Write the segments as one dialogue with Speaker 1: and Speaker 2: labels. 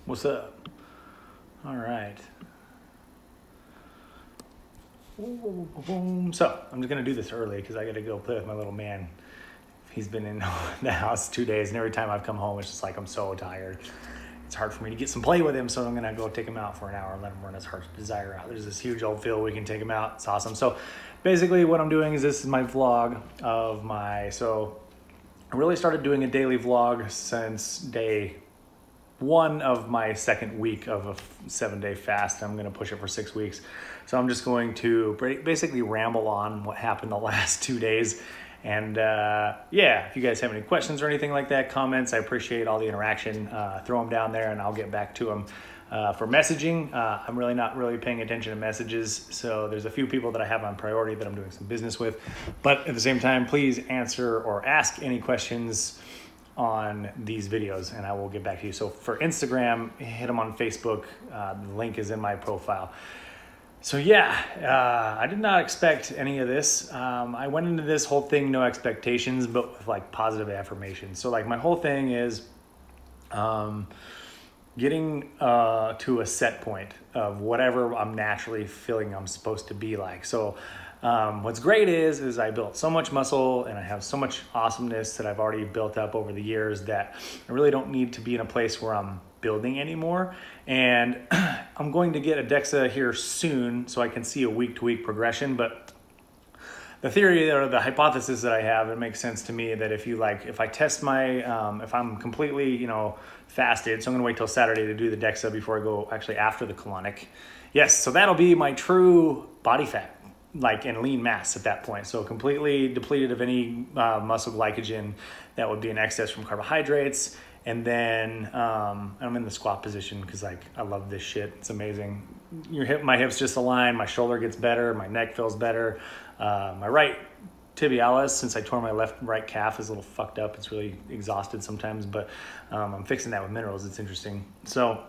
Speaker 1: What's up? All right. So I'm just gonna do this early because I got to go play with my little man. He's been in the house 2 days, and every time I've come home, it's just like I'm so tired. It's hard for me to get some play with him, so I'm gonna go take him out for an hour and let him run his heart's desire out. There's this huge old field we can take him out. It's awesome. So basically, what I'm doing is this is my vlog of my. So I really started doing a daily vlog since day one of my second week of a 7-day fast. I'm going to push it for 6 weeks. So I'm just going to basically ramble on what happened the last 2 days. And yeah, if you guys have any questions or anything like that, comments, I appreciate all the interaction. Throw them down there and I'll get back to them. For messaging, I'm really not paying attention to messages. So there's a few people that I have on priority that I'm doing some business with. But at the same time, please answer or ask any questions on these videos and I will get back to you. So for Instagram, hit them on Facebook. The link is in my profile. So yeah, I did not expect any of this. I went into this whole thing, no expectations, but with like positive affirmations. So like my whole thing is getting to a set point of whatever I'm naturally feeling I'm supposed to be like. So what's great is I built so much muscle and I have so much awesomeness that I've already built up over the years that I really don't need to be in a place where I'm building anymore. And I'm going to get a DEXA here soon so I can see a week-to-week progression. But the theory or the hypothesis that I have, it makes sense to me that if I test my, if I'm completely, fasted, so I'm gonna wait till Saturday to do the DEXA before I go actually after the colonic. Yes, so that'll be my true body fat, like in lean mass at that point. So completely depleted of any muscle glycogen that would be in excess from carbohydrates. And then I'm in the squat position because like I love this shit. It's amazing. My hips just align, my shoulder gets better, my neck feels better. My right tibialis, since I tore my right calf, is a little fucked up. It's really exhausted sometimes, but I'm fixing that with minerals. It's interesting. So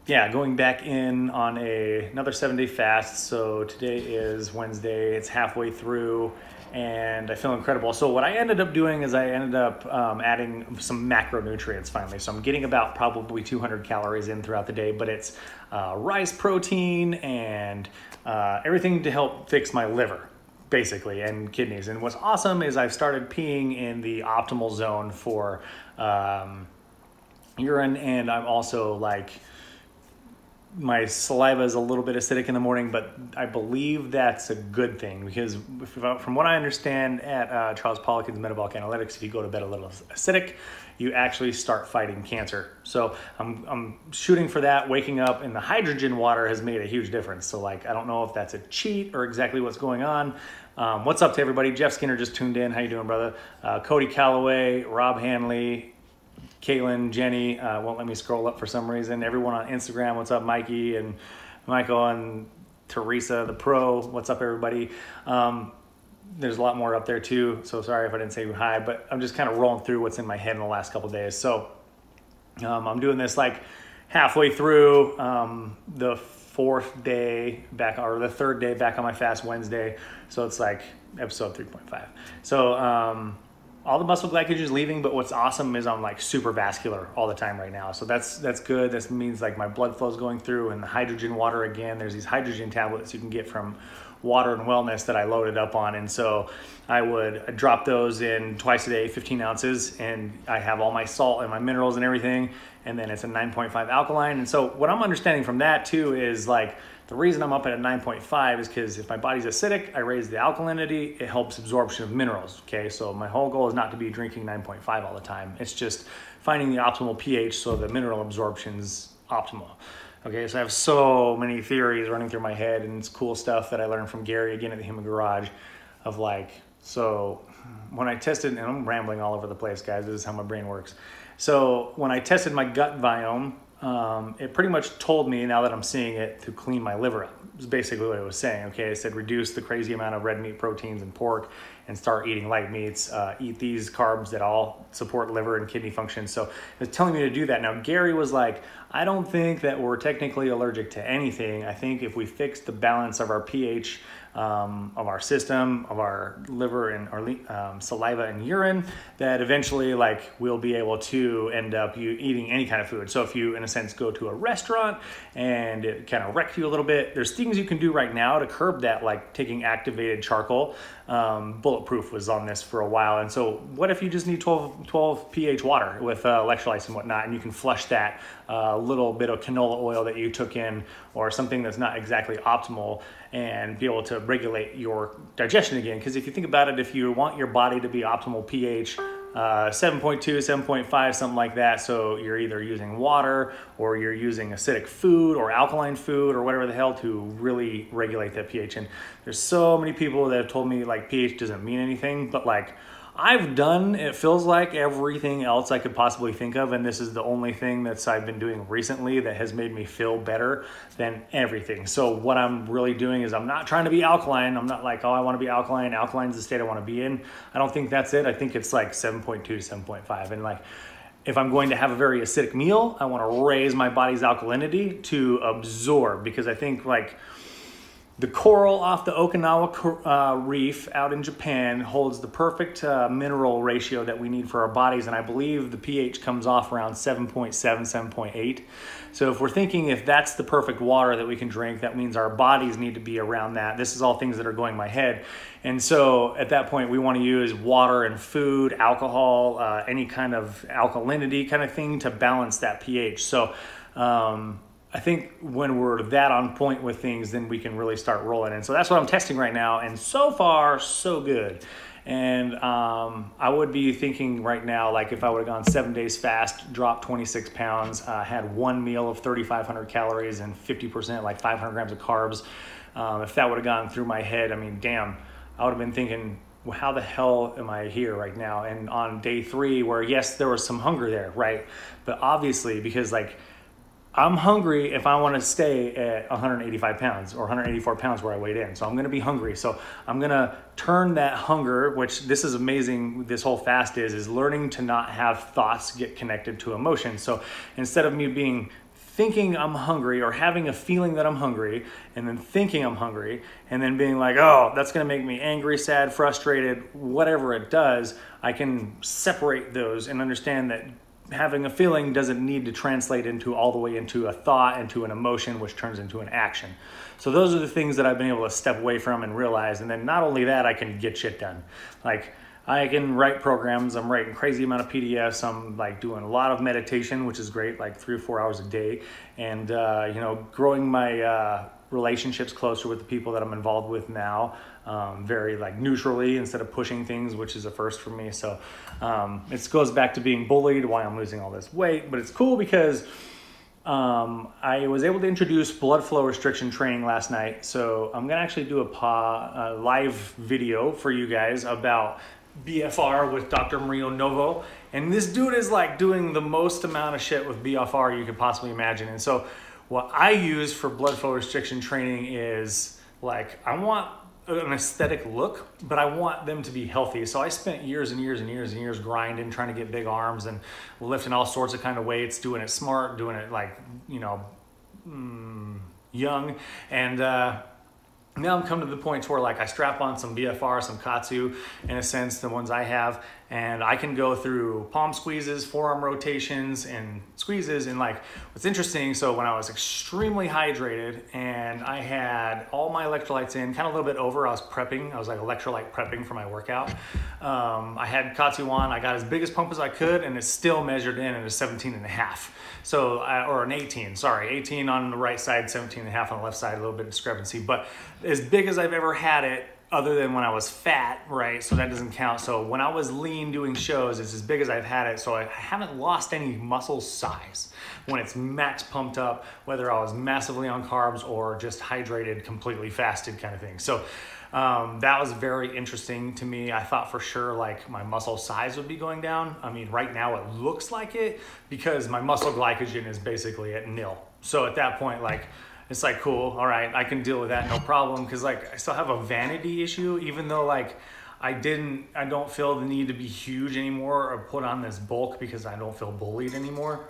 Speaker 1: going back in on another 7-day fast. So today is Wednesday. It's halfway through and I feel incredible. So what I ended up doing is I ended up adding some macronutrients finally. So I'm getting about probably 200 calories in throughout the day, but it's rice protein and everything to help fix my liver, basically, and kidneys. And what's awesome is I've started peeing in the optimal zone for urine, and I'm also like, my saliva is a little bit acidic in the morning, but I believe that's a good thing because from what I understand at Charles Poliquin's Metabolic Analytics, if you go to bed a little acidic, you actually start fighting cancer. So I'm shooting for that. Waking up in the hydrogen water has made a huge difference. So like, I don't know if that's a cheat or exactly what's going on. What's up to everybody? Jeff Skinner just tuned in. How you doing, brother? Cody Calloway, Rob Hanley, Caitlin, Jenny, won't let me scroll up for some reason. Everyone on Instagram, what's up, Mikey and Michael and Teresa, the pro, what's up, everybody? There's a lot more up there too, so sorry if I didn't say hi, but I'm just kind of rolling through what's in my head in the last couple of days. So I'm doing this like halfway through the third day back on my fast Wednesday. So it's like episode 3.5. So all the muscle glycogen is leaving, but what's awesome is I'm like super vascular all the time right now. So that's good. This means like my blood flow is going through, and the hydrogen water again. There's these hydrogen tablets you can get from Water and Wellness that I loaded up on. And so I would drop those in twice a day, 15 ounces. And I have all my salt and my minerals and everything. And then it's a 9.5 alkaline. And so what I'm understanding from that too is like, the reason I'm up at a 9.5 is because if my body's acidic, I raise the alkalinity, it helps absorption of minerals, okay? So my whole goal is not to be drinking 9.5 all the time. It's just finding the optimal pH so the mineral absorption's optimal. Okay, so I have so many theories running through my head, and it's cool stuff that I learned from Gary again at the Human Garage of like, so when I tested, and I'm rambling all over the place, guys, this is how my brain works. So when I tested my gut biome, it pretty much told me, now that I'm seeing it, to clean my liver up. Is basically what it was saying. Okay, it said reduce the crazy amount of red meat proteins and pork and start eating light meats, eat these carbs that all support liver and kidney function. So it's telling me to do that. Now Gary was like, I don't think that we're technically allergic to anything. I think if we fix the balance of our pH of our system, of our liver and our saliva and urine, that eventually like we'll be able to end up eating any kind of food. So if you, in a sense, go to a restaurant and it kind of wrecks you a little bit, there's things you can do right now to curb that, like taking activated charcoal. Bulletproof was on this for a while. And so what if you just need 12 pH water with electrolytes and whatnot, and you can flush that little bit of canola oil that you took in or something that's not exactly optimal, and be able to regulate your digestion again. Because if you think about it, if you want your body to be optimal pH, 7.2, 7.5, something like that. So you're either using water or you're using acidic food or alkaline food or whatever the hell to really regulate that pH. And there's so many people that have told me like pH doesn't mean anything, but like I've done, it feels like everything else I could possibly think of, and this is the only thing that's I've been doing recently that has made me feel better than everything. So what I'm really doing is I'm not trying to be alkaline. I'm not like, oh, I want to be alkaline. Alkaline's the state I want to be in. I don't think that's it. I think it's like 7.2 to 7.5. And like, if I'm going to have a very acidic meal, I want to raise my body's alkalinity to absorb, because I think like the coral off the Okinawa reef out in Japan holds the perfect mineral ratio that we need for our bodies. And I believe the pH comes off around 7.7, 7.8. So if we're thinking if that's the perfect water that we can drink, that means our bodies need to be around that. This is all things that are going in my head. And so at that point, we want to use water and food, alcohol, any kind of alkalinity kind of thing to balance that pH. So, I think when we're that on point with things, then we can really start rolling. And so that's what I'm testing right now. And so far, so good. And I would be thinking right now, like if I would have gone 7 days fast, dropped 26 pounds, had one meal of 3,500 calories and 50%, like 500 grams of carbs. If that would have gone through my head, I mean, damn, I would have been thinking, well, how the hell am I here right now? And on day 3, where yes, there was some hunger there, right? But obviously, because like, I'm hungry if I want to stay at 185 pounds or 184 pounds where I weighed in. So I'm going to be hungry. So I'm going to turn that hunger, which this is amazing. This whole fast is learning to not have thoughts get connected to emotion. So instead of me thinking I'm hungry or having a feeling that I'm hungry and then thinking I'm hungry and then being like, oh, that's going to make me angry, sad, frustrated, whatever it does, I can separate those and understand that having a feeling doesn't need to translate into all the way into a thought, into an emotion, which turns into an action. So those are the things that I've been able to step away from and realize. And then not only that, I can get shit done. Like I can write programs. I'm writing crazy amount of PDFs. I'm like doing a lot of meditation, which is great, like 3 or 4 hours a day. And, growing my relationships closer with the people that I'm involved with now, very like neutrally instead of pushing things, which is a first for me. So it goes back to being bullied, why I'm losing all this weight. But it's cool because I was able to introduce blood flow restriction training last night. So I'm gonna actually do a live video for you guys about BFR with Dr. Mario Novo. And this dude is like doing the most amount of shit with BFR you could possibly imagine. And so what I use for blood flow restriction training is like, I want an aesthetic look, but I want them to be healthy. So I spent years and years and years and years grinding, trying to get big arms and lifting all sorts of kind of weights, doing it smart, doing it like, young. And now I'm coming to the point where like I strap on some BFR, some Katsu, in a sense, the ones I have, and I can go through palm squeezes, forearm rotations, and squeezes. And like, what's interesting, so when I was extremely hydrated and I had all my electrolytes in, kind of a little bit over, I was prepping. I was like electrolyte prepping for my workout. I had Katsu on. I got as big as pump as I could, and it still measured in at a 17 and a half. So, or an 18 on the right side, 17 and a half on the left side, a little bit of discrepancy, but as big as I've ever had it, other than when I was fat, right? So that doesn't count. So when I was lean doing shows, it's as big as I've had it. So I haven't lost any muscle size when it's max pumped up, whether I was massively on carbs or just hydrated, completely fasted kind of thing. So that was very interesting to me. I thought for sure like my muscle size would be going down. I mean, right now it looks like it because my muscle glycogen is basically at nil. So at that point, like, it's like, cool, all right, I can deal with that, no problem. Cause like I still have a vanity issue, even though like I don't feel the need to be huge anymore or put on this bulk because I don't feel bullied anymore.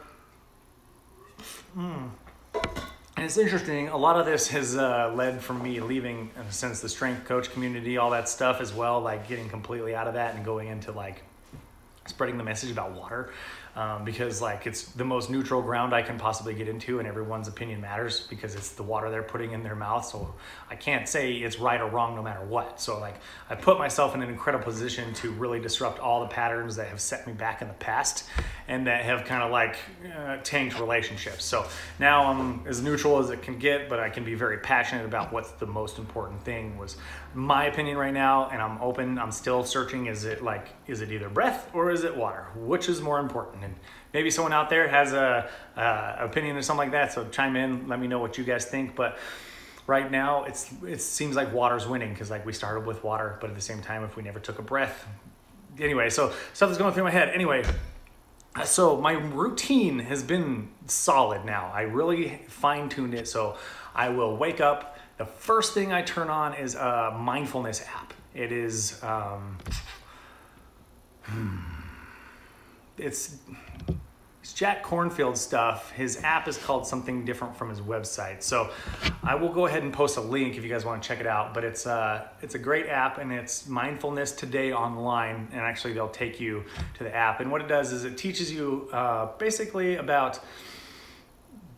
Speaker 1: And it's interesting, a lot of this has led from me leaving, in a sense, the strength coach community, all that stuff as well, like getting completely out of that and going into like spreading the message about water, because like it's the most neutral ground I can possibly get into, and everyone's opinion matters because it's the water they're putting in their mouth. So I can't say it's right or wrong no matter what. So like I put myself in an incredible position to really disrupt all the patterns that have set me back in the past and that have kind of like tanked relationships. So now I'm as neutral as it can get, but I can be very passionate about what's the most important thing was my opinion right now. And I'm open, I'm still searching. Is it either breath or is it water? Which is more important? And maybe someone out there has a opinion or something like that. So chime in, let me know what you guys think. But right now it seems like water's winning because like we started with water, but at the same time, if we never took a breath, anyway, so stuff is going through my head. Anyway, so my routine has been solid now. I really fine-tuned it. So I will wake up. The first thing I turn on is a mindfulness app. It is, it's Jack Cornfield stuff. His app is called something different from his website. So I will go ahead and post a link if you guys want to check it out. But it's a great app, and it's Mindfulness Today online. And actually they'll take you to the app. And what it does is it teaches you basically about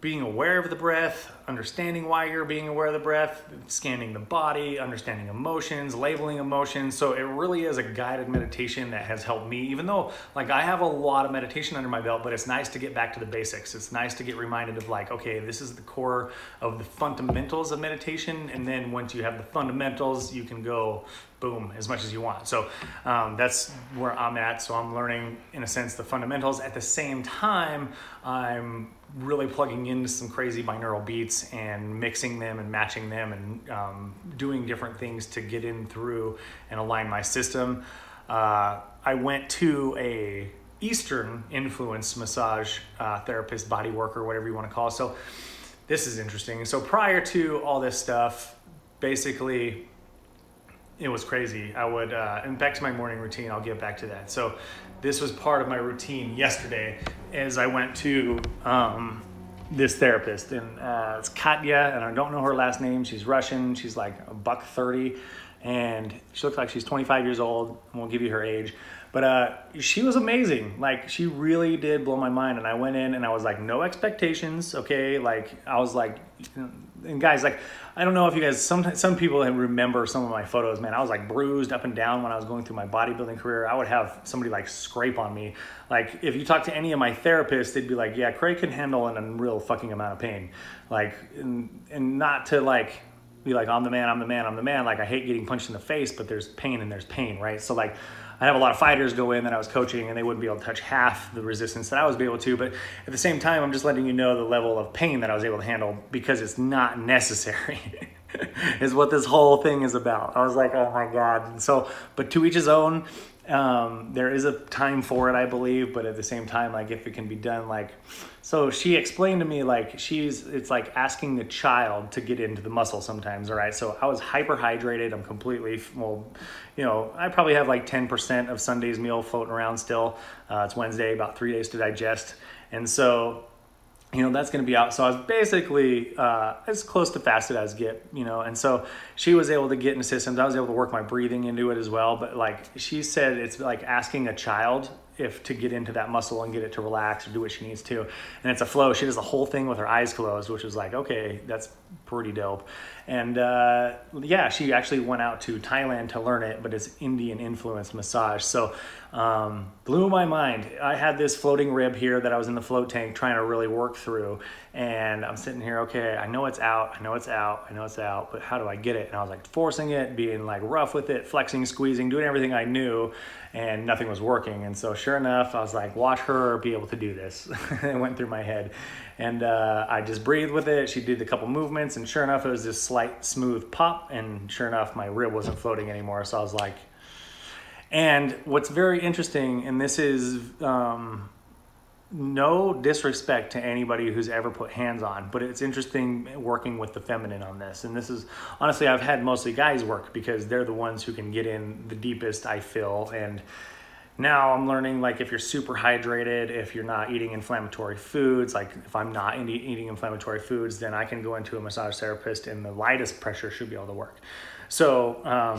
Speaker 1: being aware of the breath, understanding why you're being aware of the breath, scanning the body, understanding emotions, labeling emotions. So it really is a guided meditation that has helped me, even though like I have a lot of meditation under my belt, but it's nice to get back to the basics. It's nice to get reminded of like, okay, this is the core of the fundamentals of meditation. And then once you have the fundamentals, you can go boom, as much as you want. So that's where I'm at. So I'm learning, in a sense, the fundamentals. At the same time, I'm really plugging into some crazy binaural beats and mixing them and matching them and doing different things to get in through and align my system. I went to a Eastern influence massage therapist, body worker, whatever you want to call it. So this is interesting. So prior to all this stuff, basically, it was crazy. I would, and back to my morning routine, I'll get back to that. So this was part of my routine yesterday as I went to this therapist, and it's Katya, and I don't know her last name. She's Russian. She's like $130, and she looks like she's 25 years old. I won't give you her age, but she was amazing. Like, she really did blow my mind. And I went in and I was like, no expectations. Okay. Like, I was like, and guys, like, I don't know if you guys, some people remember some of my photos, man. I was like bruised up and down when I was going through my bodybuilding career. I would have somebody like scrape on me. Like, if you talk to any of my therapists, they'd be like, yeah, Craig can handle an unreal fucking amount of pain. Like, and not to like, be like, I'm the man, I'm the man, I'm the man. Like, I hate getting punched in the face, but there's pain and there's pain, right? So like, I have a lot of fighters go in that I was coaching, and they wouldn't be able to touch half the resistance that I was able to. But at the same time, I'm just letting you know the level of pain that I was able to handle, because it's not necessary is what this whole thing is about. I was like, oh my God. So, but to each his own. There is a time for it, I believe, but at the same time, like, if it can be done, like, so she explained to me, like, it's like asking a child to get into the muscle sometimes. All right. So I was hyperhydrated. I'm completely, well, you know, I probably have like 10% of Sunday's meal floating around still. It's Wednesday, about 3 days to digest. And so, you know, that's going to be out. So I was basically as close to fasted as get, you know. And so she was able to get into systems. I was able to work my breathing into it as well. But like she said, it's like asking a child if to get into that muscle and get it to relax or do what she needs to. And it's a flow. She does the whole thing with her eyes closed, which was like, okay, that's pretty dope. And yeah, she actually went out to Thailand to learn it, but it's Indian influenced massage. So blew my mind. I had this floating rib here that I was in the float tank trying to really work through. And I'm sitting here, okay, I know it's out, I know it's out, I know it's out, but how do I get it? And I was like forcing it, being like rough with it, flexing, squeezing, doing everything I knew, and nothing was working. And so sure enough, I was like, watch her be able to do this. It went through my head. And I just breathed with it. She did a couple movements, and sure enough, it was this slight smooth pop. And sure enough, my rib wasn't floating anymore. So I was like, and what's very interesting, and this is no disrespect to anybody who's ever put hands on, but it's interesting working with the feminine on this. And this is, honestly, I've had mostly guys work because they're the ones who can get in the deepest, I feel. And Now I'm learning, like, if you're super hydrated, if you're not eating inflammatory foods, like if I'm not eating inflammatory foods, then I can go into a massage therapist and the lightest pressure should be able to work. So,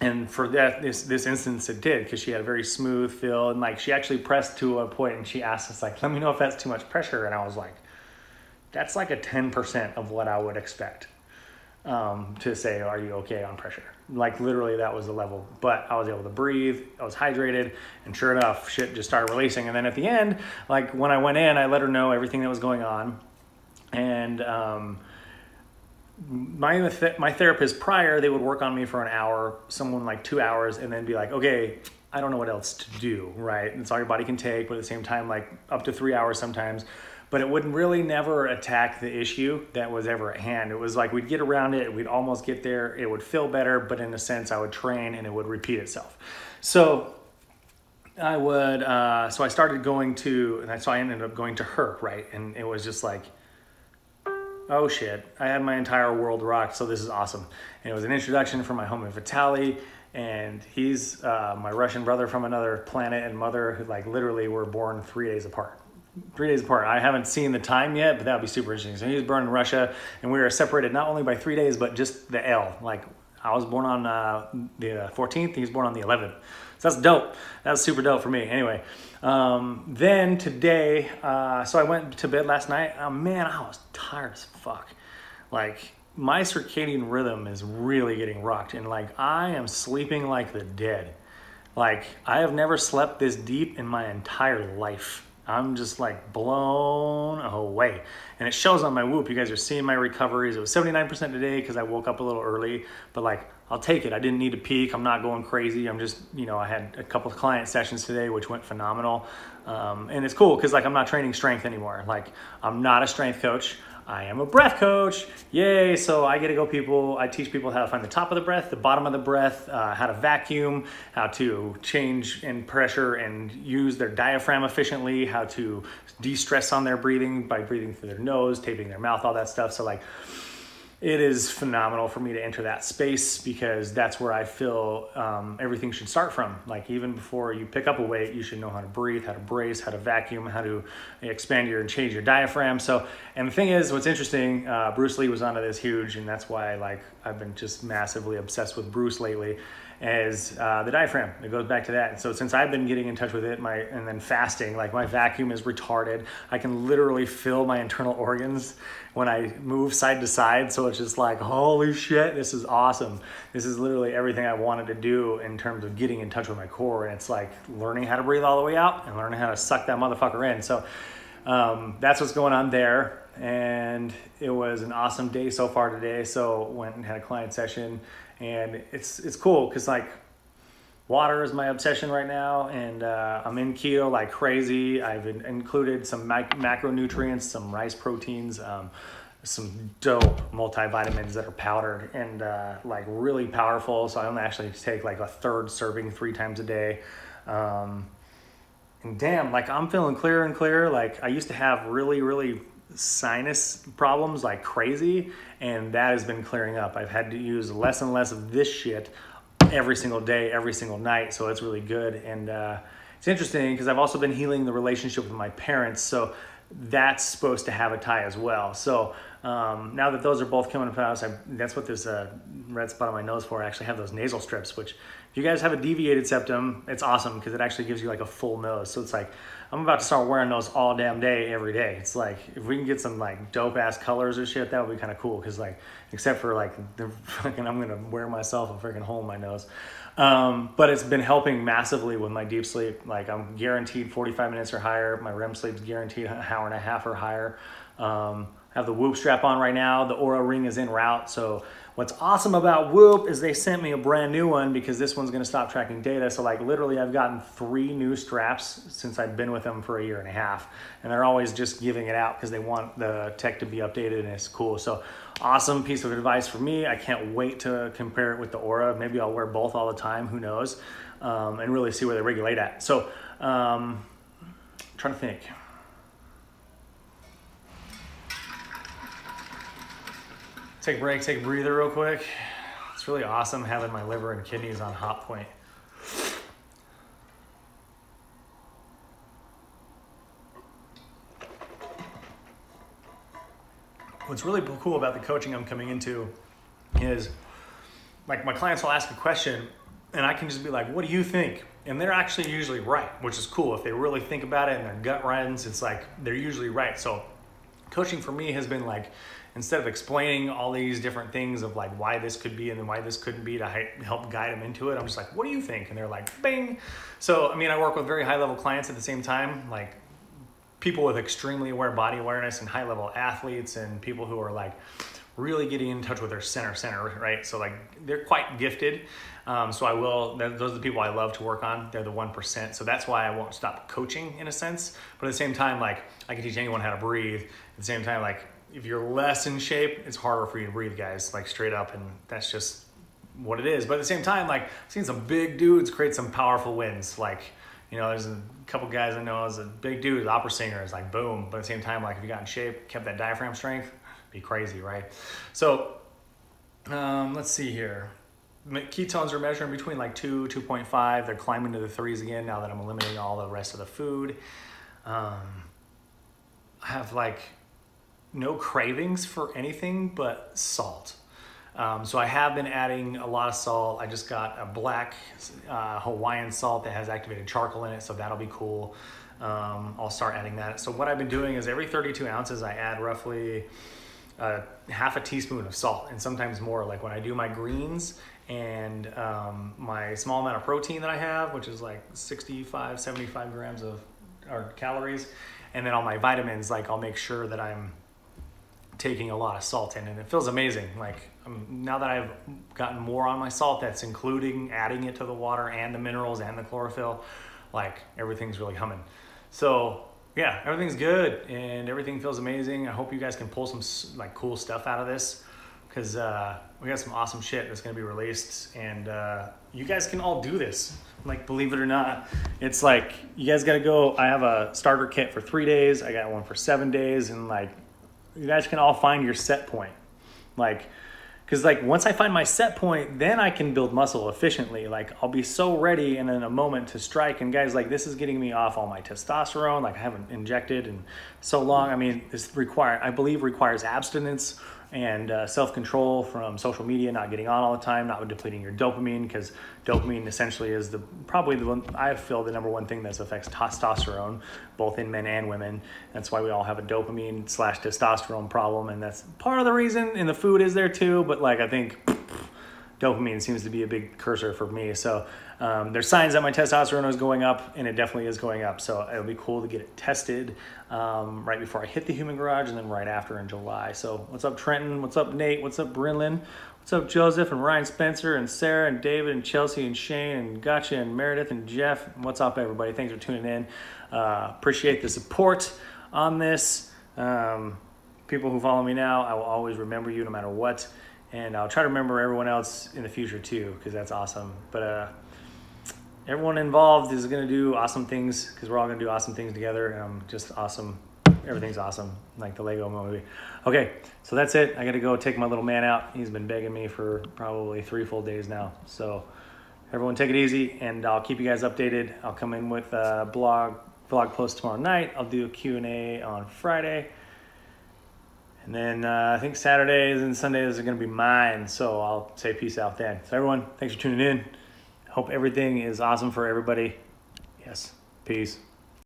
Speaker 1: and for that, this instance it did, because she had a very smooth feel, and like she actually pressed to a point and she asked us, like, let me know if that's too much pressure. And I was like, that's like a 10% of what I would expect, to say, are you okay on pressure? Like literally that was the level, but I was able to breathe, I was hydrated, and sure enough, shit just started releasing. And then at the end, like when I went in, I let her know everything that was going on. And my therapist prior, they would work on me for an hour, someone like 2 hours, and then be like, okay, I don't know what else to do, right? It's all your body can take, but at the same time, like up to 3 hours sometimes. But it would really never attack the issue that was ever at hand. It was like we'd get around it, we'd almost get there, it would feel better, but in a sense, I would train and it would repeat itself. So I would, so I started going to, and so I ended up going to her, right? And it was just like, oh shit, I had my entire world rocked, so this is awesome. And it was an introduction from my homie Vitaly, and he's my Russian brother from another planet and mother who like literally were born 3 days apart. 3 days apart. I haven't seen the time yet, but that would be super interesting. So he was born in Russia, and we were separated not only by 3 days, but just the L. Like I was born on the 14th, he was born on the 11th. So that's dope. That was super dope for me. Anyway, then today, so I went to bed last night. Man, I was tired as fuck. Like my circadian rhythm is really getting rocked, and like I am sleeping like the dead. Like I have never slept this deep in my entire life. I'm just like blown away. And it shows on my Whoop. You guys are seeing my recoveries. It was 79% today because I woke up a little early, but like, I'll take it. I didn't need to peak. I'm not going crazy. I'm just, I had a couple of client sessions today, which went phenomenal. And it's cool because like, I'm not training strength anymore. Like I'm not a strength coach. I am a breath coach. Yay. So I get to go I teach people how to find the top of the breath, the bottom of the breath, how to vacuum, how to change in pressure and use their diaphragm efficiently, how to de-stress on their breathing by breathing through their nose, taping their mouth, all that stuff. So like, it is phenomenal for me to enter that space because that's where I feel everything should start from. Like even before you pick up a weight, you should know how to breathe, how to brace, how to vacuum, how to expand and change your diaphragm. So, and the thing is, what's interesting, Bruce Lee was onto this huge, and that's why like I've been just massively obsessed with Bruce lately, is the diaphragm. It goes back to that. And so since I've been getting in touch with it, and then fasting, like my vacuum is retarded. I can literally feel my internal organs when I move side to side. So it's just like, holy shit, this is awesome. This is literally everything I wanted to do in terms of getting in touch with my core. And it's like learning how to breathe all the way out and learning how to suck that motherfucker in. So that's what's going on there. And it was an awesome day so far today. So went and had a client session, and it's cool because like water is my obsession right now, and I'm in keto like crazy. I've included some macronutrients, some rice proteins, some dope multivitamins that are powdered and like really powerful. So I only actually take like a third serving 3 times a day. And damn, like I'm feeling clearer and clearer. Like I used to have really sinus problems like crazy, and that has been clearing up. I've had to use less and less of this shit every single day, every single night, so it's really good. And it's interesting because I've also been healing the relationship with my parents, so that's supposed to have a tie as well. So now that those are both coming up, that's what this red spot on my nose for. I actually have those nasal strips, which if you guys have a deviated septum, it's awesome because it actually gives you like a full nose. So it's like, I'm about to start wearing those all damn day, every day. It's like, if we can get some like dope ass colors or shit, that would be kind of cool. Cause like, except for like the fucking, I'm going to wear myself a freaking hole in my nose. But it's been helping massively with my deep sleep. Like I'm guaranteed 45 minutes or higher. My REM sleep is guaranteed an hour and a half or higher. I have the Whoop strap on right now. The Aura ring is en route. So what's awesome about Whoop is they sent me a brand new one because this one's going to stop tracking data. So like literally I've gotten 3 new straps since I've been with them for a year and a half. And they're always just giving it out because they want the tech to be updated and it's cool. So awesome piece of advice for me. I can't wait to compare it with the Aura. Maybe I'll wear both all the time. Who knows? And really see where they regulate at. So trying to think. Take a break, take a breather real quick. It's really awesome having my liver and kidneys on hot point. what's really cool about the coaching I'm coming into is like my clients will ask a question and I can just be like, what do you think? And they're actually usually right, which is cool. If they really think about it and their gut runs, it's like they're usually right. So coaching for me has been like, instead of explaining all these different things of like why this could be and then why this couldn't be to help guide them into it, I'm just like, what do you think? And they're like, bing. So, I mean, I work with very high level clients at the same time, like people with extremely aware body awareness and high level athletes and people who are like really getting in touch with their center, right? So like they're quite gifted. So those are the people I love to work on. They're the 1%. So that's why I won't stop coaching in a sense. But at the same time, like I can teach anyone how to breathe. At the same time, like if you're less in shape, it's harder for you to breathe, guys, like straight up. And that's just what it is. But at the same time, like I've seen some big dudes create some powerful wins. Like, there's a couple guys I know as a big dude, opera singer, is like boom. But at the same time, like if you got in shape, kept that diaphragm strength, be crazy, right? So let's see here. Ketones are measuring between like 2.5. They're climbing to the 3s again now that I'm eliminating all the rest of the food. I have like no cravings for anything but salt. So I have been adding a lot of salt. I just got a black Hawaiian salt that has activated charcoal in it, so that'll be cool. I'll start adding that. So what I've been doing is every 32 ounces, I add roughly half a teaspoon of salt, and sometimes more. Like when I do my greens and my small amount of protein that I have, which is like 65, 75 grams of calories, and then all my vitamins, like I'll make sure that I'm taking a lot of salt in, and it feels amazing. Like now that I've gotten more on my salt, that's including adding it to the water and the minerals and the chlorophyll, like everything's really humming. So yeah, everything's good and everything feels amazing. I hope you guys can pull some like cool stuff out of this, because we got some awesome shit that's going to be released, and you guys can all do this. Like, believe it or not, it's like you guys got to go. I have a starter kit for 3 days. I got one for 7 days, and like you guys can all find your set point. Like, because like once I find my set point, then I can build muscle efficiently. Like I'll be so ready and in a moment to strike. And guys, like this is getting me off all my testosterone. Like I haven't injected in so long. I mean, I believe requires abstinence and self-control from social media, not getting on all the time, not depleting your dopamine, because dopamine essentially is probably the one, I feel, the number one thing that affects testosterone, both in men and women. That's why we all have a dopamine/testosterone problem, and that's part of the reason. And the food is there too, but like I think dopamine seems to be a big cursor for me. So there's signs that my testosterone is going up, and it definitely is going up. So it'll be cool to get it tested right before I hit the human garage, and then right after in July. So what's up, Trenton? What's up, Nate? What's up, Brinlin? What's up, Joseph and Ryan Spencer and Sarah and David and Chelsea and Shane and Gotcha and Meredith and Jeff? What's up, everybody? Thanks for tuning in. Appreciate the support on this. People who follow me now, I will always remember you no matter what. And I'll try to remember everyone else in the future too, because that's awesome. But everyone involved is going to do awesome things, because we're all going to do awesome things together. Just awesome. Everything's awesome, like the Lego movie. Okay, so that's it. I got to go take my little man out. He's been begging me for probably 3 full days now. So everyone take it easy, and I'll keep you guys updated. I'll come in with a blog post tomorrow night. I'll do a Q&A on Friday. And then I think Saturdays and Sundays are going to be mine. So I'll say peace out then. So everyone, thanks for tuning in. Hope everything is awesome for everybody. Yes. Peace.